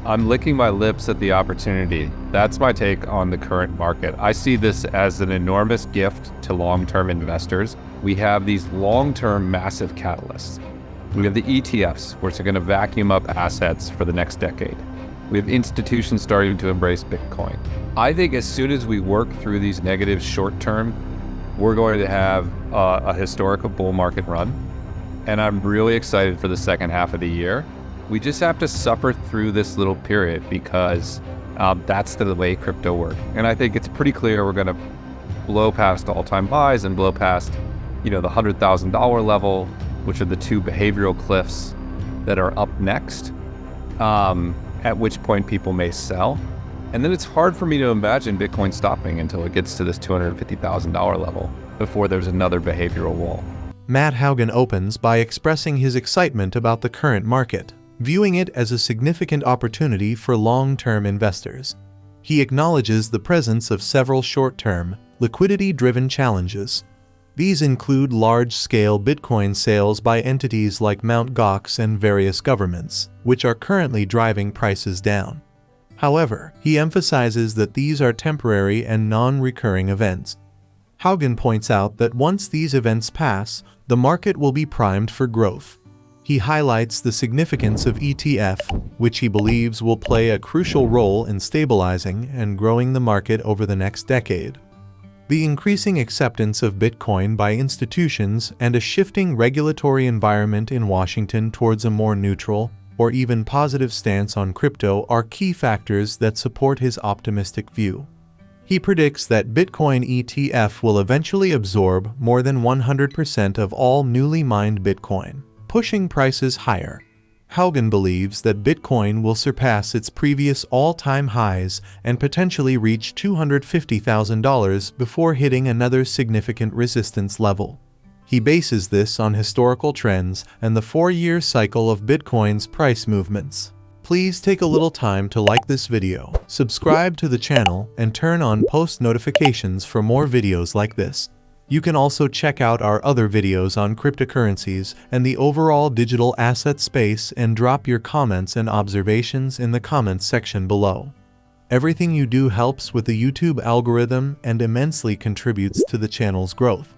I'm licking my lips at the opportunity. That's my take on the current market. I see this as an enormous gift to long-term investors. We have these long-term massive catalysts. We have the ETFs, which are going to vacuum up assets for the next decade. We have institutions starting to embrace Bitcoin. I think as soon as we work through these negatives short-term, we're going to have a historical bull market run. And I'm really excited for the second half of the year. We just have to suffer through this little period because that's the way crypto works. And I think it's pretty clear we're going to blow past all-time highs and blow past, the $100,000 level, which are the two behavioral cliffs that are up next, at which point people may sell. And then it's hard for me to imagine Bitcoin stopping until it gets to this $250,000 level before there's another behavioral wall. Matt Hougan opens by expressing his excitement about the current market, viewing it as a significant opportunity for long-term investors. He acknowledges the presence of several short-term, liquidity-driven challenges. These include large-scale Bitcoin sales by entities like Mt. Gox and various governments, which are currently driving prices down. However, he emphasizes that these are temporary and non-recurring events. Hougan points out that once these events pass, the market will be primed for growth. He highlights the significance of ETF, which he believes will play a crucial role in stabilizing and growing the market over the next decade. The increasing acceptance of Bitcoin by institutions and a shifting regulatory environment in Washington towards a more neutral or even positive stance on crypto are key factors that support his optimistic view. He predicts that Bitcoin ETF will eventually absorb more than 100% of all newly mined Bitcoin, pushing prices higher. Hougan believes that Bitcoin will surpass its previous all-time highs and potentially reach $250,000 before hitting another significant resistance level. He bases this on historical trends and the 4-year cycle of Bitcoin's price movements. Please take a little time to like this video, subscribe to the channel, and turn on post notifications for more videos like this. You can also check out our other videos on cryptocurrencies and the overall digital asset space and drop your comments and observations in the comments section below. Everything you do helps with the YouTube algorithm and immensely contributes to the channel's growth.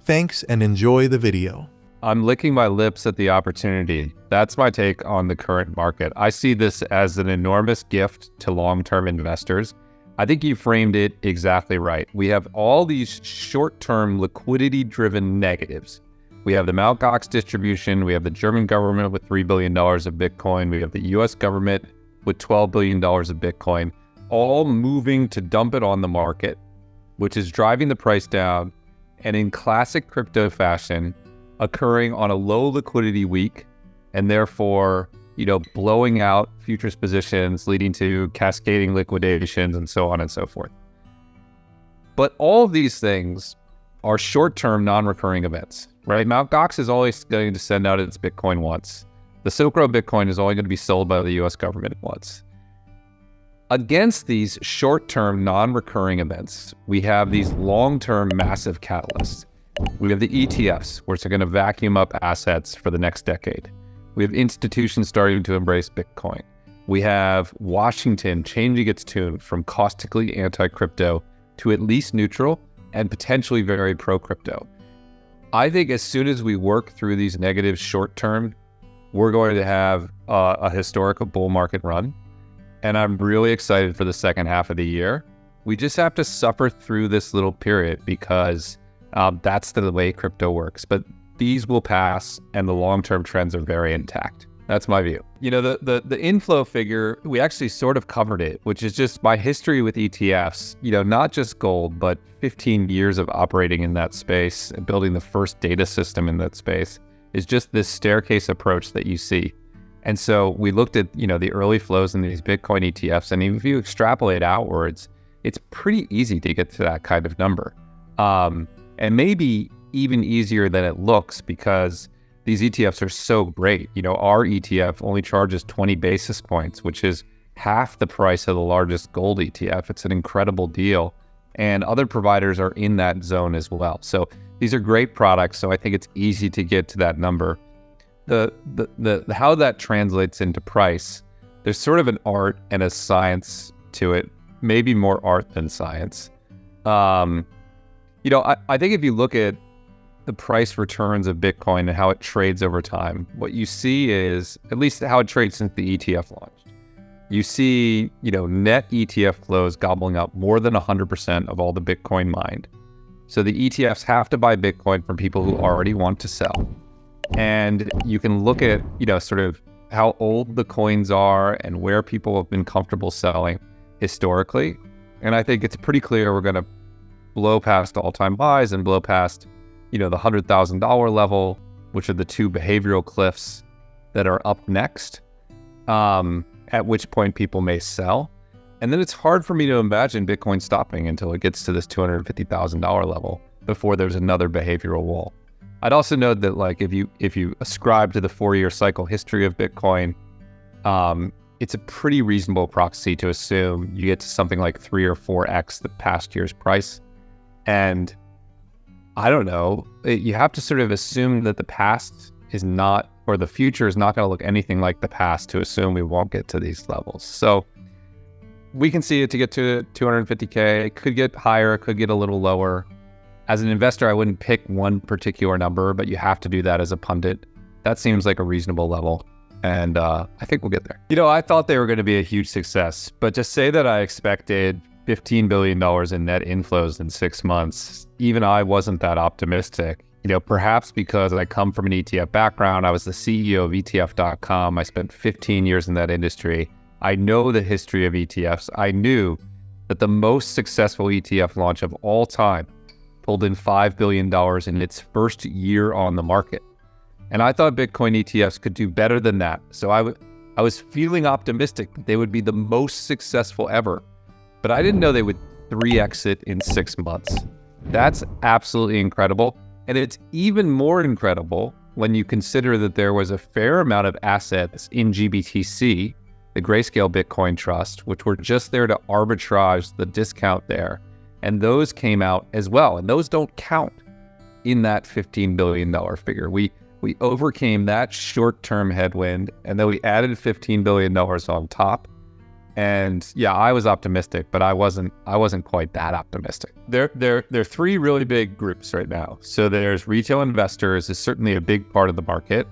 Thanks and enjoy the video. I'm licking my lips at the opportunity. That's my take on the current market. I see this as an enormous gift to long-term investors. I think you framed it exactly right. We have all these short-term liquidity-driven negatives. We have the Mt. Gox distribution, we have the German government with $3 billion of Bitcoin, we have the US government with $12 billion of Bitcoin, all moving to dump it on the market, which is driving the price down, and in classic crypto fashion, occurring on a low liquidity week, and therefore, blowing out futures positions, leading to cascading liquidations and so on and so forth. But all of these things are short-term, non-recurring events, right? Mt. Gox is always going to send out its Bitcoin once. The Silk Road Bitcoin is only going to be sold by the US government once. Against these short-term, non-recurring events, we have these long-term massive catalysts. We have the ETFs, which are going to vacuum up assets for the next decade. We have institutions starting to embrace Bitcoin. We have Washington changing its tune from caustically anti-crypto to at least neutral and potentially very pro-crypto. I think as soon as we work through these negatives short-term, we're going to have a historical bull market run. And I'm really excited for the second half of the year. We just have to suffer through this little period because that's the way crypto works. But these will pass and the long-term trends are very intact. That's my view. The inflow figure, we actually sort of covered it, which is just my history with ETFs, not just gold, but 15 years of operating in that space and building the first data system in that space is just this staircase approach that you see. And so we looked at, the early flows in these Bitcoin ETFs, and if you extrapolate outwards, it's pretty easy to get to that kind of number. And maybe even easier than it looks because these ETFs are so great. Our ETF only charges 20 basis points, which is half the price of the largest gold ETF. It's an incredible deal. And other providers are in that zone as well. So these are great products. So I think it's easy to get to that number. How that translates into price, there's sort of an art and a science to it, maybe more art than science. I think if you look at the price returns of Bitcoin and how it trades over time, what you see is, at least how it trades since the ETF launched, you see, net ETF flows gobbling up more than 100% of all the Bitcoin mined. So the ETFs have to buy Bitcoin from people who already want to sell. And you can look at, sort of how old the coins are and where people have been comfortable selling historically. And I think it's pretty clear we're going to blow past all-time highs and blow past, the $100,000 level, which are the two behavioral cliffs that are up next, at which point people may sell. And then it's hard for me to imagine Bitcoin stopping until it gets to this $250,000 level before there's another behavioral wall. I'd also note that, like, if you ascribe to the 4-year cycle history of Bitcoin, it's a pretty reasonable proxy to assume you get to something like 3 or 4x the past year's price. And I don't know, you have to sort of assume that the past is not, or the future is not going to look anything like the past to assume we won't get to these levels. So we can see it to get to 250K. It could get higher, it could get a little lower. As an investor, I wouldn't pick one particular number, but you have to do that as a pundit. That seems like a reasonable level. And I think we'll get there. I thought they were going to be a huge success, but to say that I expected $15 billion in net inflows in 6 months, even I wasn't that optimistic. Perhaps because I come from an ETF background. I was the CEO of ETF.com. I spent 15 years in that industry. I know the history of ETFs. I knew that the most successful ETF launch of all time pulled in $5 billion in its first year on the market. And I thought Bitcoin ETFs could do better than that. So I was feeling optimistic that they would be the most successful ever. But I didn't know they would 3x it in 6 months. That's absolutely incredible. And it's even more incredible when you consider that there was a fair amount of assets in GBTC, the Grayscale Bitcoin Trust, which were just there to arbitrage the discount there. And those came out as well. And those don't count in that $15 billion figure. We overcame that short-term headwind, and then we added $15 billion on top. And yeah, I was optimistic, but I wasn't quite that optimistic. There are 3 really big groups right now. So there's retail investors is certainly a big part of the market.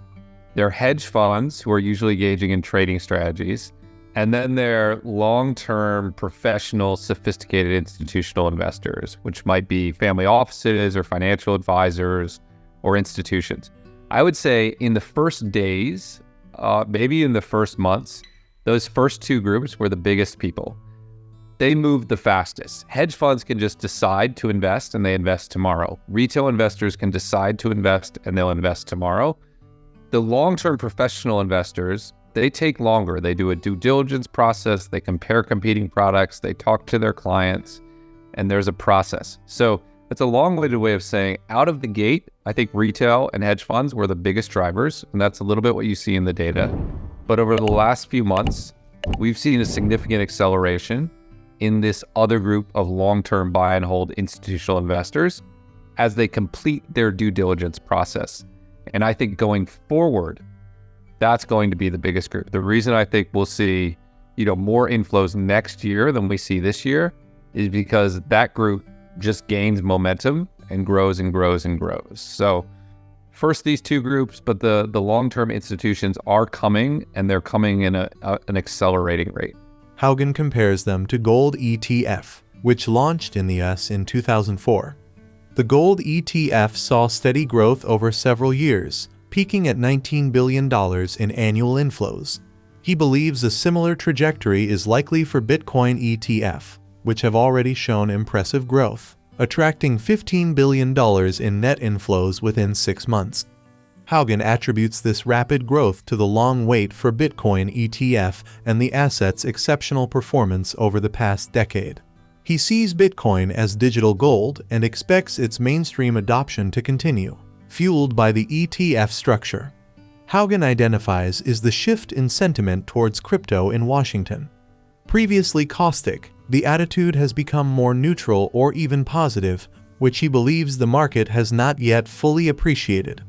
There are hedge funds who are usually engaging in trading strategies. And then there are long-term, professional, sophisticated institutional investors, which might be family offices or financial advisors or institutions. I would say in the first days, maybe in the first months, those first 2 groups were the biggest people. They moved the fastest. Hedge funds can just decide to invest and they invest tomorrow. Retail investors can decide to invest and they'll invest tomorrow. The long-term professional investors, they take longer. They do a due diligence process. They compare competing products. They talk to their clients, and there's a process. So it's a long-winded way of saying out of the gate, I think retail and hedge funds were the biggest drivers, and that's a little bit what you see in the data. But over the last few months, we've seen a significant acceleration in this other group of long-term buy and hold institutional investors as they complete their due diligence process. And I think going forward, that's going to be the biggest group. The reason I think we'll see, more inflows next year than we see this year is because that group just gains momentum and grows and grows and grows. So first these 2 groups, but the long-term institutions are coming, and they're coming in an accelerating rate. Hougan compares them to gold ETF, which launched in the US in 2004. The gold ETF saw steady growth over several years, peaking at $19 billion in annual inflows. He believes a similar trajectory is likely for Bitcoin ETF, which have already shown impressive growth, attracting $15 billion in net inflows within 6 months. Hougan attributes this rapid growth to the long wait for Bitcoin ETF and the asset's exceptional performance over the past decade. He sees Bitcoin as digital gold and expects its mainstream adoption to continue, fueled by the ETF structure. Hougan identifies is the shift in sentiment towards crypto in Washington. Previously caustic, the attitude has become more neutral or even positive, which he believes the market has not yet fully appreciated.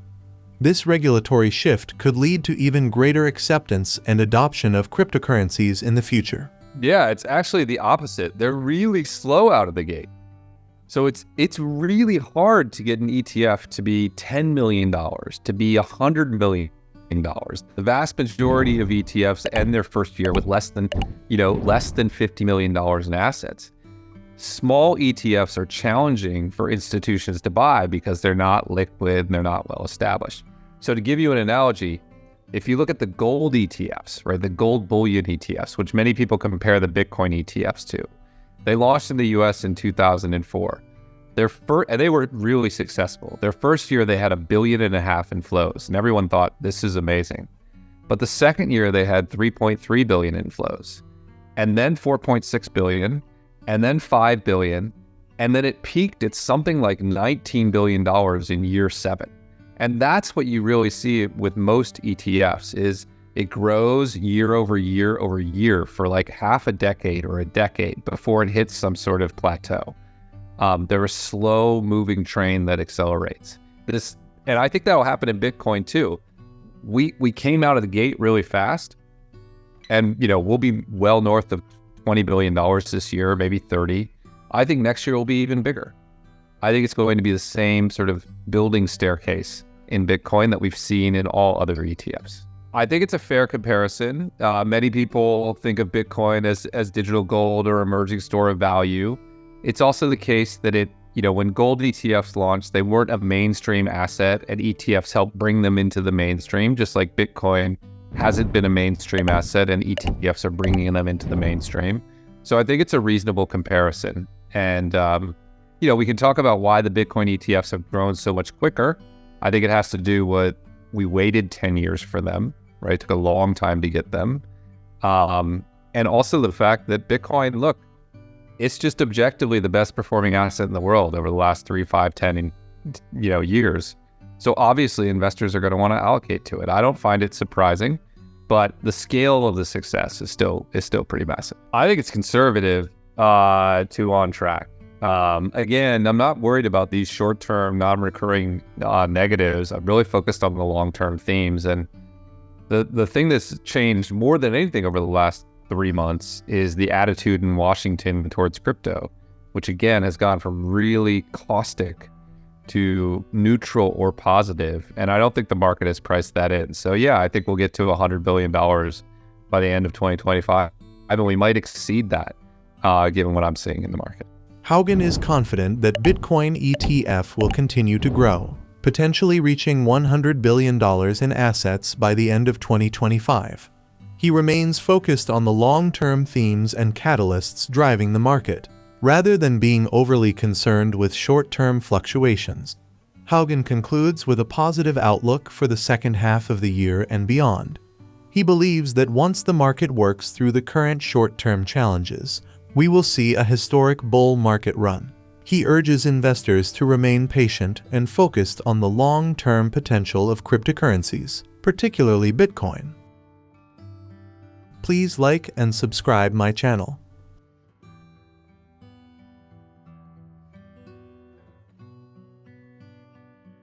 This regulatory shift could lead to even greater acceptance and adoption of cryptocurrencies in the future. Yeah, it's actually the opposite. They're really slow out of the gate. So it's really hard to get an ETF to be $10 million, to be $100 million. The vast majority of ETFs end their first year with less than $50 million in assets. Small ETFs are challenging for institutions to buy because they're not liquid and they're not well established. So to give you an analogy, if you look at the gold ETFs, right, the gold bullion ETFs, which many people compare the Bitcoin ETFs to, they launched in the US in 2004. And they were really successful. Their first year, they had $1.5 billion in flows, and everyone thought this is amazing. But the second year, they had $3.3 billion in flows, and then $4.6 billion, and then $5 billion, and then it peaked at something like $19 billion in year 7. And that's what you really see with most ETFs is it grows year over year over year for like half a decade or a decade before it hits some sort of plateau. They're a slow moving train that accelerates. And I think that'll happen in Bitcoin too. We came out of the gate really fast, and we'll be well north of $20 billion this year, maybe 30. I think next year will be even bigger. I think it's going to be the same sort of building staircase in Bitcoin that we've seen in all other ETFs. I think it's a fair comparison. Many people think of Bitcoin as digital gold or emerging store of value. It's also the case that when gold ETFs launched, they weren't a mainstream asset, and ETFs helped bring them into the mainstream, just like Bitcoin hasn't been a mainstream asset and ETFs are bringing them into the mainstream. So I think it's a reasonable comparison. And, we can talk about why the Bitcoin ETFs have grown so much quicker. I think it has to do with we waited 10 years for them, right? It took a long time to get them. And also the fact that Bitcoin, look, it's just objectively the best performing asset in the world over the last 3, 5, 10, years. So obviously investors are going to want to allocate to it. I don't find it surprising, but the scale of the success is still pretty massive. I think it's conservative to on track. Again, I'm not worried about these short-term, non-recurring negatives. I'm really focused on the long-term themes. And the thing that's changed more than anything over the last 3 months is the attitude in Washington towards crypto, which again has gone from really caustic to neutral or positive. And I don't think the market has priced that in. So yeah, I think we'll get to $100 billion by the end of 2025. I mean, we might exceed that given what I'm seeing in the market. Hougan is confident that Bitcoin ETF will continue to grow, potentially reaching $100 billion in assets by the end of 2025. He remains focused on the long-term themes and catalysts driving the market, rather than being overly concerned with short-term fluctuations. Hougan concludes with a positive outlook for the second half of the year and beyond. He believes that once the market works through the current short-term challenges, we will see a historic bull market run. He urges investors to remain patient and focused on the long-term potential of cryptocurrencies, particularly Bitcoin. Please like and subscribe my channel.